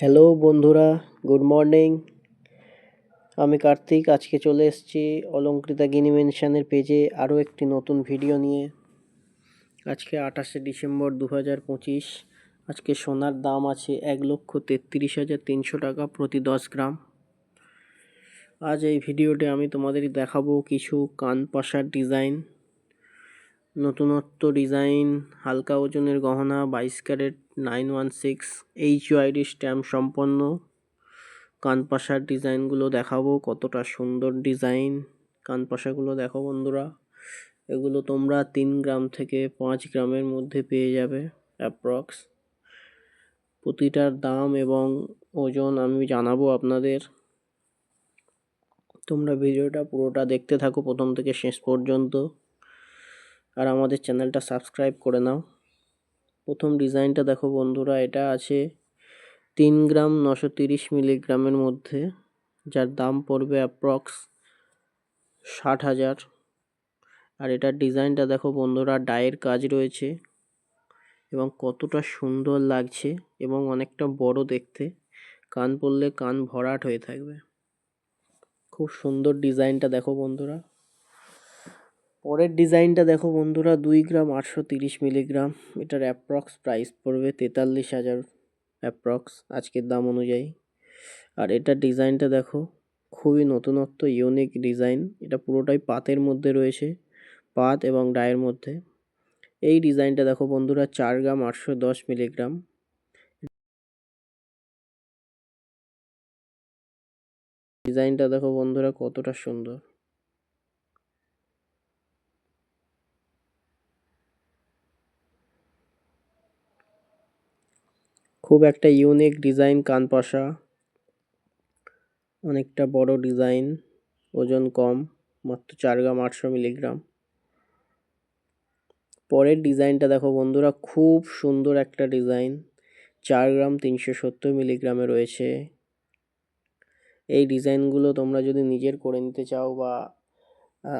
Hello বন্ধুরা, good morning. আমি কার্তিক। আজকে চলে এসেছি অলংকৃতা গিনি মেনশনের পেজে আরও একটি নতুন ভিডিও নিয়ে। আজকে 28শে ডিসেম্বর 2025। আজকে সোনার দাম আছে 1,33,300 টাকা প্রতি 10 গ্রাম। আজ এই ভিডিওতে আমি তোমাদের দেখাবো কিছু কান পাশার ডিজাইন, নতুনত্ব ডিজাইন, হালকা ওজনের গহনা, 22 ক্যারেট 916 HUID স্ট্যাম্প সম্পন্ন কানপাশার ডিজাইনগুলো দেখাবো। কতটা সুন্দর ডিজাইন কানপাশাগুলো দেখো বন্ধুরা। এগুলো তোমরা 3 গ্রাম থেকে 5 গ্রামের মধ্যে পেয়ে যাবে অ্যাপ্রক্স। প্রতিটার দাম এবং ওজন আমি জানাবো আপনাদের। তোমরা ভিডিওটা পুরোটা দেখতে থাকো প্রথম থেকে শেষ পর্যন্ত, আর আমাদের চ্যানেলটা সাবস্ক্রাইব করে নাও। প্রথম ডিজাইনটা দেখো বন্ধুরা, এটা আছে 3 গ্রাম 930 মিলিগ্রামের মধ্যে, যার দাম পড়বে অ্যাপ্রক্স 60,000। আর এটার ডিজাইনটা দেখো বন্ধুরা, ডায়ের কাজ রয়েছে এবং কতটা সুন্দর লাগছে এবং অনেকটা বড় দেখতে। কান পরলে কান ভরাট হয়ে থাকবে। খুব সুন্দর ডিজাইনটা দেখো বন্ধুরা। পরের ডিজাইনটা দেখো বন্ধুরা, 2 গ্রাম 830 মিলিগ্রাম। এটার অ্যাপ্রক্স প্রাইস পড়বে 43,000 অ্যাপ্রক্স আজকের দাম অনুযায়ী। আর এটার ডিজাইনটা দেখো, খুবই নতুনত্ব ইউনিক ডিজাইন। এটা পুরোটাই পাতের মধ্যে রয়েছে, পাত এবং ডায়ের মধ্যে। এই ডিজাইনটা দেখো বন্ধুরা, 4 গ্রাম 810 মিলিগ্রাম। ডিজাইনটা দেখো বন্ধুরা কতটা সুন্দর। খুব একটা ইউনিক ডিজাইন কানপাশা, অনেকটা বড় ডিজাইন, ওজন কম, মাত্র 4 গ্রাম 800 মিলিগ্রাম। পরের ডিজাইনটা দেখো বন্ধুরা, খুব সুন্দর একটা ডিজাইন, 4 গ্রাম 370 মিলিগ্রামে রয়েছে। এই ডিজাইনগুলো তোমরা যদি নিজের করে নিতে চাও বা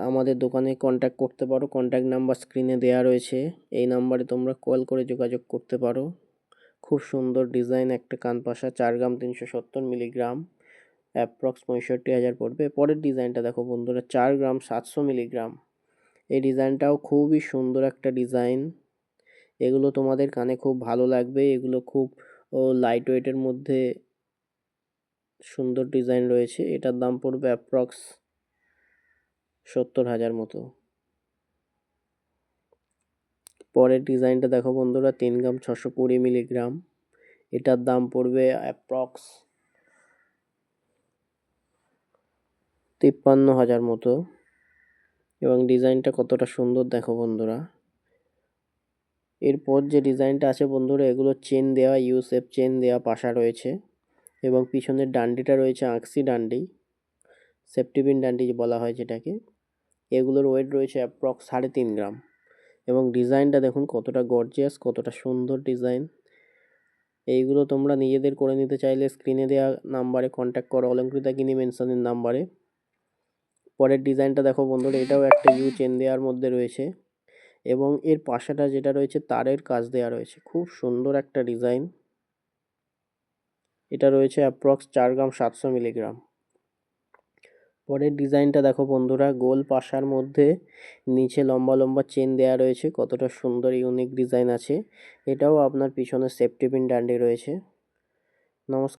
আমাদের দোকানে কন্ট্যাক্ট করতে পারো। কন্ট্যাক্ট নাম্বার স্ক্রিনে দেওয়া রয়েছে, এই নাম্বারে তোমরা কল করে যোগাযোগ করতে পারো। খুব সুন্দর ডিজাইন একটা কানপাশা, 4 গ্রাম 370 মিলিগ্রাম, অ্যাপ্রক্স 65,000 পড়বে। পরের ডিজাইনটা দেখো বন্ধুরা, 4 গ্রাম 700 মিলিগ্রাম। এই ডিজাইনটাও খুবই সুন্দর একটা ডিজাইন। এগুলো তোমাদের কানে খুব ভালো লাগবে। এগুলো খুব লাইট ওয়েটের মধ্যে সুন্দর ডিজাইন রয়েছে। এটার দাম পড়বে অ্যাপ্রক্স 70,000 মতো। পরের ডিজাইনটা দেখো বন্ধুরা, 3 গ্রাম 620 মিলিগ্রাম। এটার দাম পড়বে অ্যাপ্রক্স 53,000 মতো। এবং ডিজাইনটা কতটা সুন্দর দেখো বন্ধুরা। এরপর যে ডিজাইনটা আছে বন্ধুরা, এগুলো চেন দেওয়া, ইউ শেপ চেন দেওয়া পাশা রয়েছে এবং পিছনের ডান্ডিটা রয়েছে আঁকসি ডান্ডি, সেফটি পিন ডান্ডি বলা হয় যেটাকে। এগুলোর ওয়েট রয়েছে অ্যাপ্রক্স 3.5 গ্রাম। এবং ডিজাইনটা দেখুন কতটা গর্জিয়াস, কতটা সুন্দর ডিজাইন। এইগুলো তোমরা নিজেদের করে নিতে চাইলে স্ক্রিনে দেওয়া নাম্বারে কন্ট্যাক্ট করো, অলংকৃতা গিনি মেনশনের নাম্বারে। পরের ডিজাইনটা দেখো বন্ধুরা, এটাও একটা ইউ চেন দেওয়ার মধ্যে রয়েছে এবং এর পাশাটা যেটা রয়েছে তারের কাজ দেওয়া রয়েছে। খুব সুন্দর একটা ডিজাইন। এটা রয়েছে অ্যাপ্রক্স 4 গ্রাম 700 মিলিগ্রাম। পরের ডিজাইনটা দেখো বন্ধুরা, গোল পাশার মধ্যে নিচে লম্বা লম্বা চেন দেওয়া রয়েছে। কতটা সুন্দর ইউনিক ডিজাইন আছে। এটাও আপনার পিছনে সেফটি পিন ডান্ডি রয়েছে। নমস্কার।